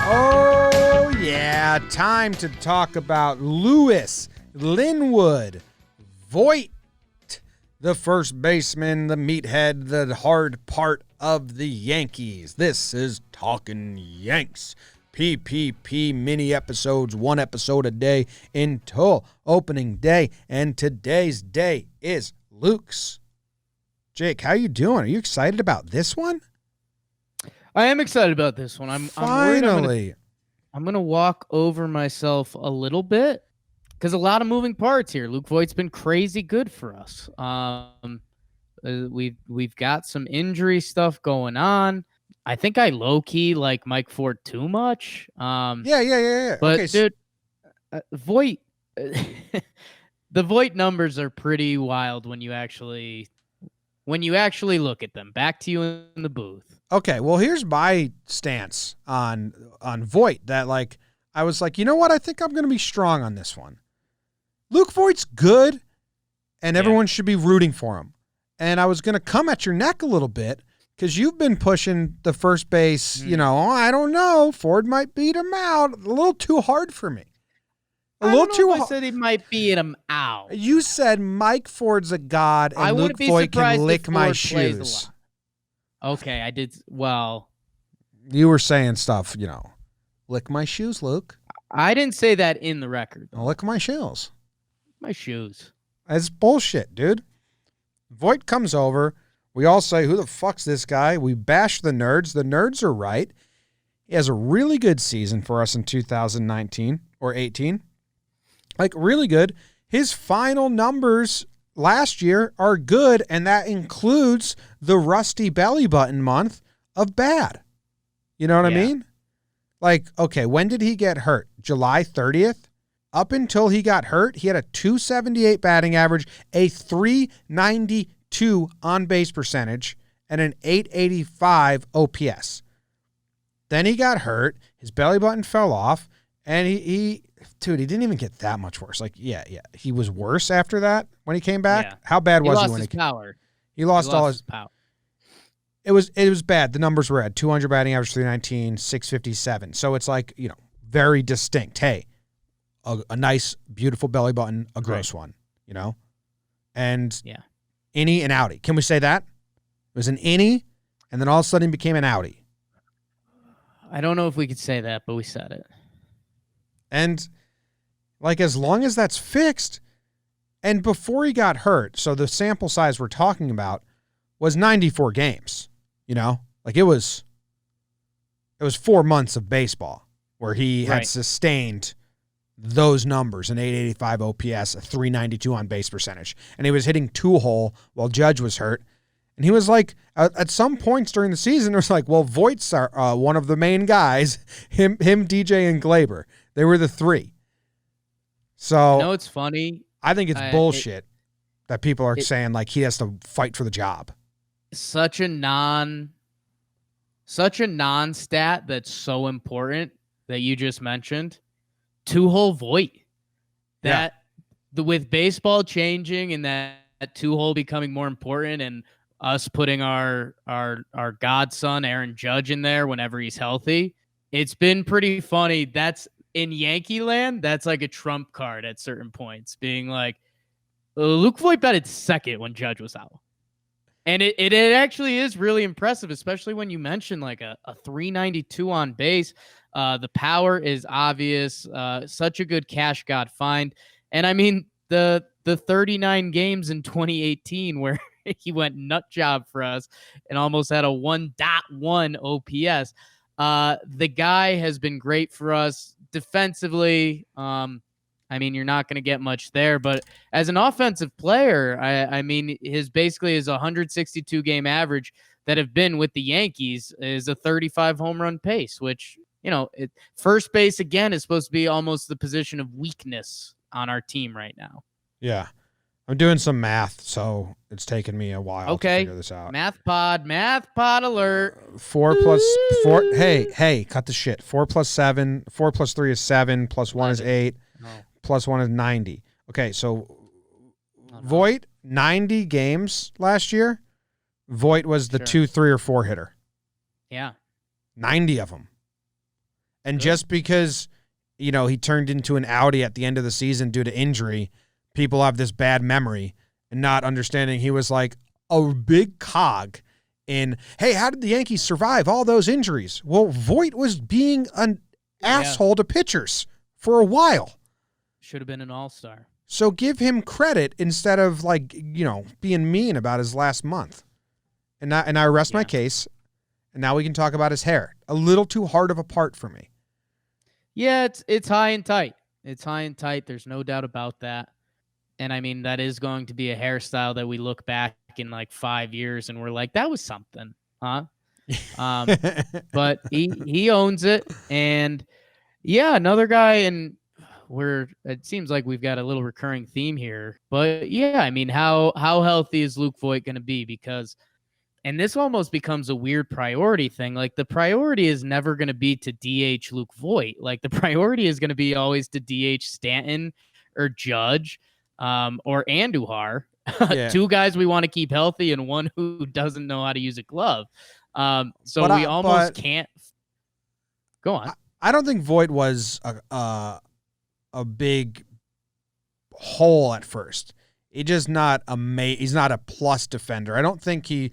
Oh, yeah. Time to talk about Lewis Linwood Voit, the first baseman, the meathead, the hard part of the Yankees. This is Talkin Yanks. PPP mini episodes, one episode a day until opening day. And today's day is Luke's. Jake, how you doing? Are you excited about this one? I am excited about this one. Finally. I'm gonna walk over myself a little bit because a lot of moving parts here. Luke Voigt's been crazy good for us. We've got some injury stuff going on. I think I low key like Mike Ford too much. Yeah. But okay, dude, Voit, the Voit numbers are pretty wild when you actually look at them. Back to you in the booth. Okay, well, here's my stance on Voit. That, like, I was like, you know what? I think I'm going to be strong on this one. Luke Voigt's good, and everyone should be rooting for him. And I was going to come at your neck a little bit because you've been pushing the first base, I don't know. Ford might beat him out. A little too hard for me. I said he might beat him out. You said Mike Ford's a god, and Luke Voit can lick my shoes. Okay, I did. Well, you were saying stuff, lick my shoes, Luke. I didn't say that in the record. I'll lick my shoes. My shoes. That's bullshit, dude. Voit comes over. We all say, who the fuck's this guy? We bash the nerds. The nerds are right. He has a really good season for us in 2019 or 18. Like, really good. His final numbers last year are good, and that includes the rusty belly button month of bad. You know what I mean? Like, okay, when did he get hurt? July 30th? Up until he got hurt, he had a 278 batting average, a 392 on-base percentage, and an 885 OPS. Then he got hurt, his belly button fell off, and he didn't even get that much worse. Like, he was worse after that when he came back. Yeah. How bad was he when he came back? He lost all his power. It was bad. The numbers were at 200 batting average, 319, 657. So it's like, very distinct. Hey, a nice, beautiful belly button, a gross one, And innie and outie. Can we say that? It was an innie, and then all of a sudden became an outie. I don't know if we could say that, but we said it. And like, as long as that's fixed, and before he got hurt, so the sample size we're talking about was 94 games, like it was 4 months of baseball where he had sustained those numbers, an 885 OPS, a 392 on base percentage, and he was hitting two-hole while Judge was hurt. And he was like, at some points during the season, it was like, well, Voigt's one of the main guys, him, DJ, and Glaber. They were the three. So, it's funny. I think it's bullshit that people are saying, like, he has to fight for the job. Such a non-stat that's so important that you just mentioned. Two-hole Voit. With baseball changing and that two-hole becoming more important and us putting our godson, Aaron Judge, in there whenever he's healthy, it's been pretty funny. That's in Yankee land, that's like a trump card at certain points, being like, Luke Voit batted second when Judge was out. And it actually is really impressive, especially when you mention like a 392 on base. The power is obvious. Such a good cash god find. And I mean, the 39 games in 2018 where he went nut job for us and almost had a 1.1 OPS. The guy has been great for us defensively. I mean, you're not going to get much there, but as an offensive player, I mean, his 162 game average that have been with the Yankees is a 35 home run pace, which, first base again is supposed to be almost the position of weakness on our team right now. Yeah. I'm doing some math, so it's taken me a while to figure this out. Math pod alert. 4 plus 4. Hey, cut the shit. 4 plus 7. 4 plus 3 is 7. Plus 1 is 8. No. Plus 1 is 90. Okay, so Voit, 90 games last year. Voit was the 2, 3, or 4 hitter. Yeah. 90 of them. And just because, he turned into an Audi at the end of the season due to injury, people have this bad memory and not understanding he was like a big cog in, hey, how did the Yankees survive all those injuries? Well, Voit was being an asshole to pitchers for a while. Should have been an all-star. So give him credit instead of being mean about his last month. And I rest my case. And now we can talk about his hair. A little too hard of a part for me. Yeah, it's high and tight. It's high and tight. There's no doubt about that. And I mean, that is going to be a hairstyle that we look back in like 5 years and we're like, that was something, huh? But he owns it. And yeah, another guy, and it seems like we've got a little recurring theme here. But yeah, I mean, how healthy is Luke Voit going to be? Because, and this almost becomes a weird priority thing. Like, the priority is never going to be to DH Luke Voit. Like, the priority is going to be always to DH Stanton or Judge or Andujar. Yeah. Two guys we want to keep healthy and one who doesn't know how to use a glove. So we almost can't. Go on. I don't think Voit was a big hole at first. He's just not he's not a plus defender. I don't think he's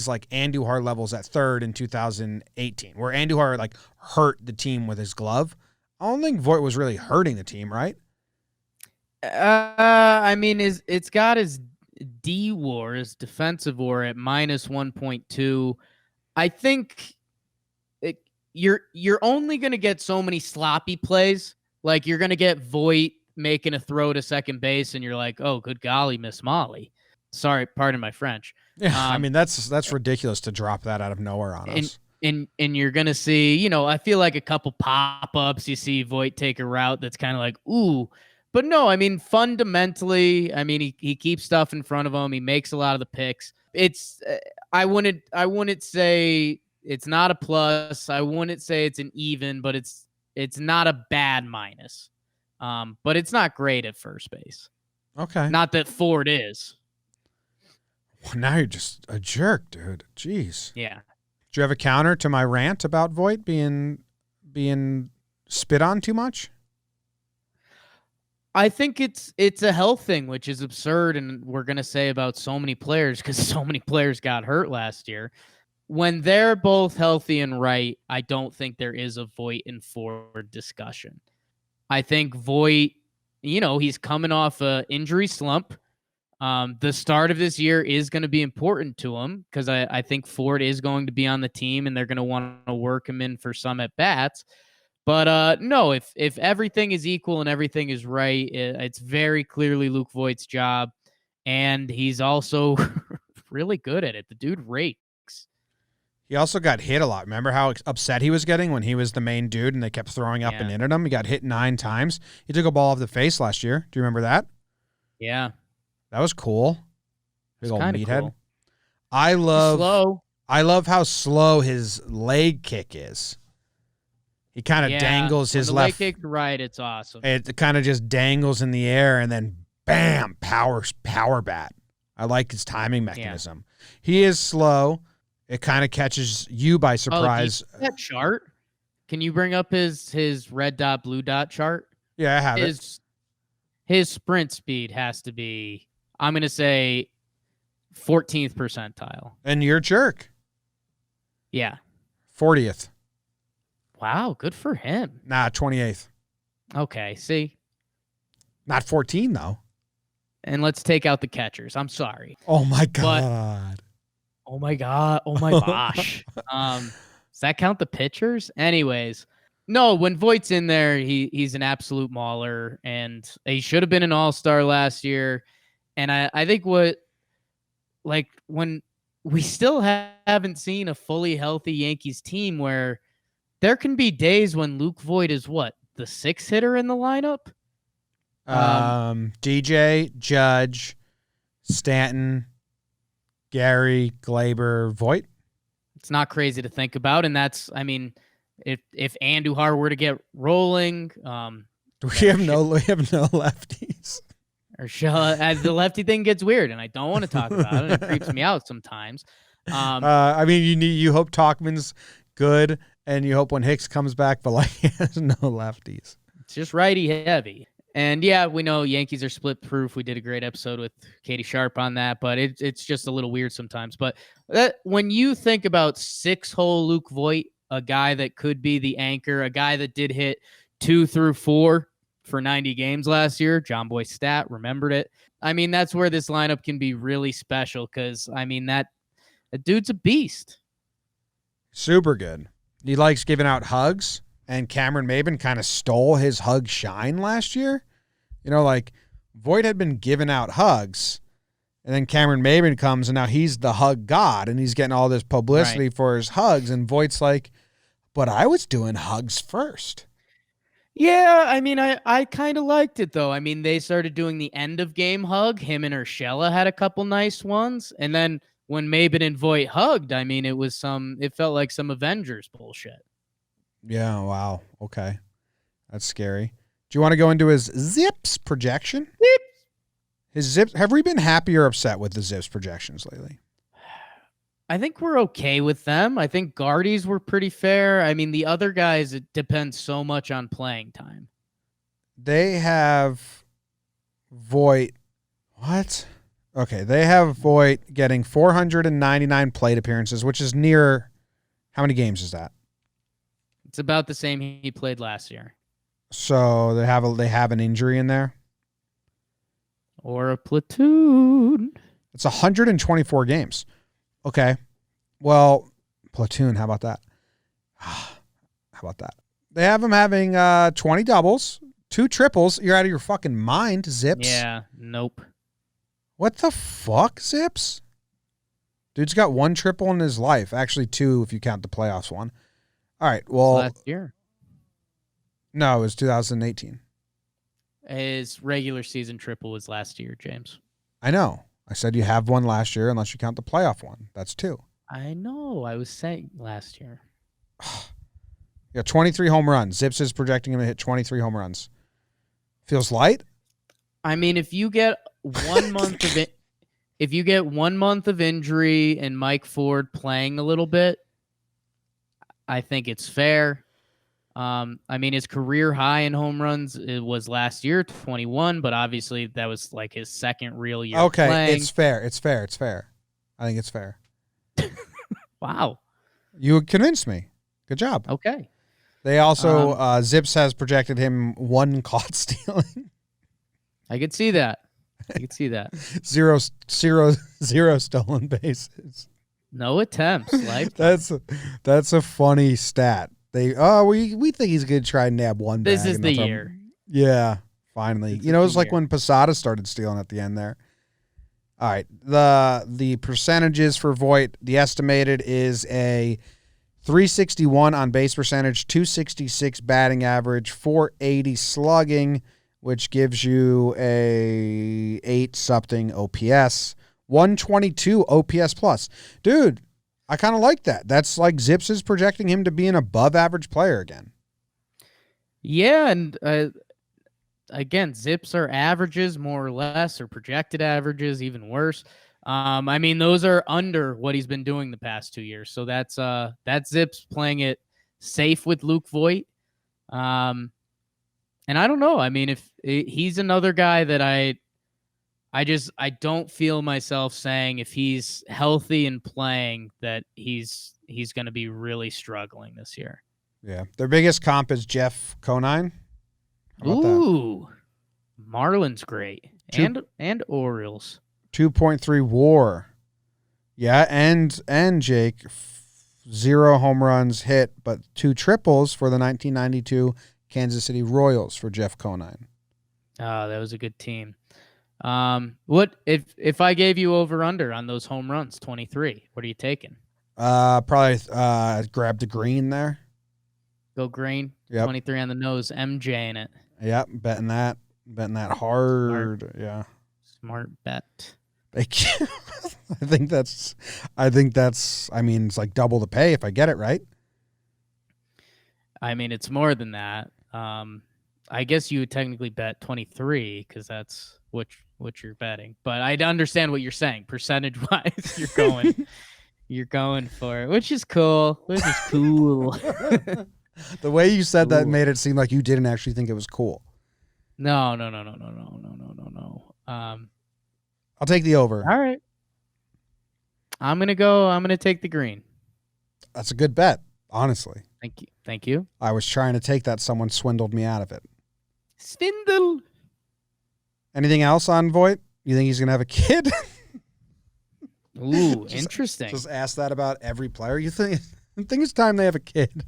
like Andujar levels at third in 2018, where Andujar like hurt the team with his glove. I don't think Voit was really hurting the team, right? I mean, it's got his D-WAR, his defensive WAR at minus 1.2. I think you're only going to get so many sloppy plays. Like, you're going to get Voit making a throw to second base, and you're like, oh, good golly, Miss Molly. Sorry, pardon my French. Yeah, I mean, that's ridiculous to drop that out of nowhere on us. And you're going to see, I feel like a couple pop-ups. You see Voit take a route that's kind of like, ooh. But no, I mean, fundamentally, I mean, he keeps stuff in front of him. He makes a lot of the picks. It's I wouldn't say it's not a plus. I wouldn't say it's an even, but it's not a bad minus. But it's not great at first base. Okay. Not that Ford is. Well, now you're just a jerk, dude. Jeez. Yeah. Do you have a counter to my rant about Voit being spit on too much? I think it's a health thing, which is absurd, and we're going to say about so many players because so many players got hurt last year. When they're both healthy and right, I don't think there is a Voit and Ford discussion. I think Voit, he's coming off an injury slump. The start of this year is going to be important to him because I think Ford is going to be on the team, and they're going to want to work him in for some at-bats. But no, if everything is equal and everything is right, it's very clearly Luke Voit's job, and he's also really good at it. The dude rakes. He also got hit a lot. Remember how upset he was getting when he was the main dude and they kept throwing up and in at him? He got hit 9 times. He took a ball off the face last year. Do you remember that? Yeah. That was cool. Big old meathead. Cool. I love how slow his leg kick is. He kind of dangles his left. Leg kick right, it's awesome. It kind of just dangles in the air and then bam, power bat. I like his timing mechanism. Yeah. He is slow. It kind of catches you by surprise. Oh, that chart? Can you bring up his red dot, blue dot chart? Yeah, I have it. His sprint speed has to be, I'm going to say, 14th percentile. And you're a jerk. Yeah. 40th. Wow, good for him. Nah, 28th. Okay, see? Not 14, though. And let's take out the catchers. I'm sorry. Oh, my God. Oh, my God. Oh, my gosh. Does that count the pitchers? Anyways, no, when Voigt's in there, he's an absolute mauler, and he should have been an all-star last year. And I think when we still haven't seen a fully healthy Yankees team where there can be days when Luke Voit is what? The 6th hitter in the lineup? DJ, Judge, Stanton, Gary, Glaber, Voit. It's not crazy to think about. And that's, I mean, if Andujar were to get rolling, we have no lefties. Or as the lefty thing gets weird, and I don't want to talk about it. It creeps me out sometimes. I mean, you hope Talkman's good And you hope when Hicks comes back, but like he has no lefties. It's just righty heavy. And yeah, we know Yankees are split proof. We did a great episode with Katie Sharp on that, but it's just a little weird sometimes. But when you think about 6-hole Luke Voit, a guy that could be the anchor, a guy that did hit 2 through 4 for 90 games last year, JOMBOY stat, remembered it. I mean, that's where this lineup can be really special because, I mean, that dude's a beast. Super good. He likes giving out hugs, and Cameron Maybin kind of stole his hug shine last year. You know, like Voit had been giving out hugs, and then Cameron Maybin comes, and now he's the hug god, and he's getting all this publicity for his hugs, and Voigt's like, but I was doing hugs first. Yeah, I mean, I kind of liked it, though. I mean, they started doing the end-of-game hug. Him and Urshela had a couple nice ones, and then when Maybin and Voit hugged, I mean, it felt like some Avengers bullshit. Yeah, wow. Okay. That's scary. Do you want to go into his Zips projection? Zips. His Zips. Have we been happy or upset with the Zips projections lately? I think we're okay with them. I think Guardy's were pretty fair. I mean, the other guys, it depends so much on playing time. They have Voit. What? Okay, they have Voit getting 499 plate appearances, which is near. How many games is that? It's about the same he played last year. So they have an injury in there, or a platoon. It's 124 games. Okay, well, platoon. How about that? How about that? They have him having 20 doubles, 2 triples. You're out of your fucking mind, Zips. Yeah, nope. What the fuck, Zips? Dude's got 1 triple in his life. Actually, 2 if you count the playoffs one. All right, well. Last year. No, it was 2018. His regular season triple was last year, James. I know. I said you have 1 last year unless you count the playoff one. That's 2. I know. I was saying last year. Yeah, 23 home runs. Zips is projecting him to hit 23 home runs. Feels light? I mean, if you get 1 month of it, if you get 1 month of injury and Mike Ford playing a little bit, I think it's fair. I mean, his career high in home runs was last year, 21, but obviously that was like his second real year. Okay, playing. It's fair. It's fair. It's fair. I think it's fair. Wow. You convinced me. Good job. Okay. They also, Zips has projected him 1 caught stealing. I could see that. I could see that. 0 stolen bases. No attempts. Like that's a funny stat. We think he's gonna try and nab 1 bag. This is the year. Yeah, finally. It was like when Posada started stealing at the end there. All right, the percentages for Voit, the estimated is a 361 on base percentage, 266 batting average, 480 slugging, which gives you a 8-something OPS, 122 OPS plus. Dude, I kind of like that. That's like Zips is projecting him to be an above-average player again. Yeah, and again, Zips are averages more or less, or projected averages, even worse. I mean, those are under what he's been doing the past 2 years. So that's Zips playing it safe with Luke Voit. And I don't know. I mean, if he's another guy that I don't feel myself saying if he's healthy and playing that he's going to be really struggling this year. Yeah. Their biggest comp is Jeff Conine. Ooh. Marlins great. And Orioles. 2.3 WAR. Yeah, and Jake 0 home runs hit, but 2 triples for the 1992 Kansas City Royals for Jeff Conine. Oh, that was a good team. What if I gave you over under on those home runs, 23? What are you taking? Probably grab the green there. Go green. Yep. 23 on the nose. MJ in it. Yep, betting that hard. Smart. Yeah. Smart bet. Thank you. I think that's. I mean, it's like double the pay if I get it right. I mean, it's more than that. I guess you would technically bet 23 because that's what you're betting. But I understand what you're saying. Percentage wise, You're going for it, which is cool. The way you said that made it seem like you didn't actually think it was cool. No. I'll take the over. All right. I'm gonna take the green. That's a good bet, honestly. Thank you. I was trying to take that. Someone swindled me out of it. Swindle. Anything else on Voit? You think he's going to have a kid? Ooh, interesting. Just ask that about every player. You think it's time they have a kid?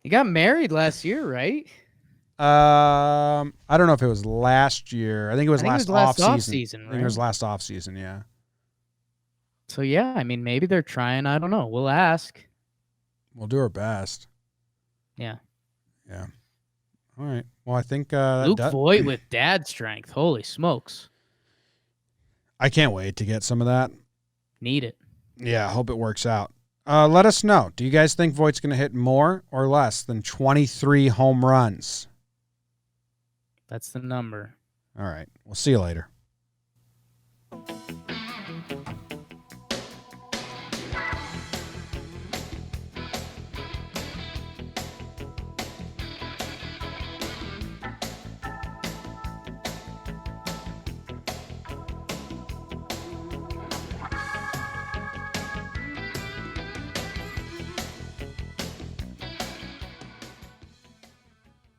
He got married last year, right? I don't know if it was last year. I think it was last off season. Right? I think it was last off season. Yeah. So yeah, I mean, maybe they're trying. I don't know. We'll ask. We'll do our best. Yeah. Yeah. All right. Well, I think Luke Voit with dad strength. Holy smokes. I can't wait to get some of that. Need it. Yeah, I hope it works out. Let us know. Do you guys think Voigt's going to hit more or less than 23 home runs? That's the number. All right. We'll see you later.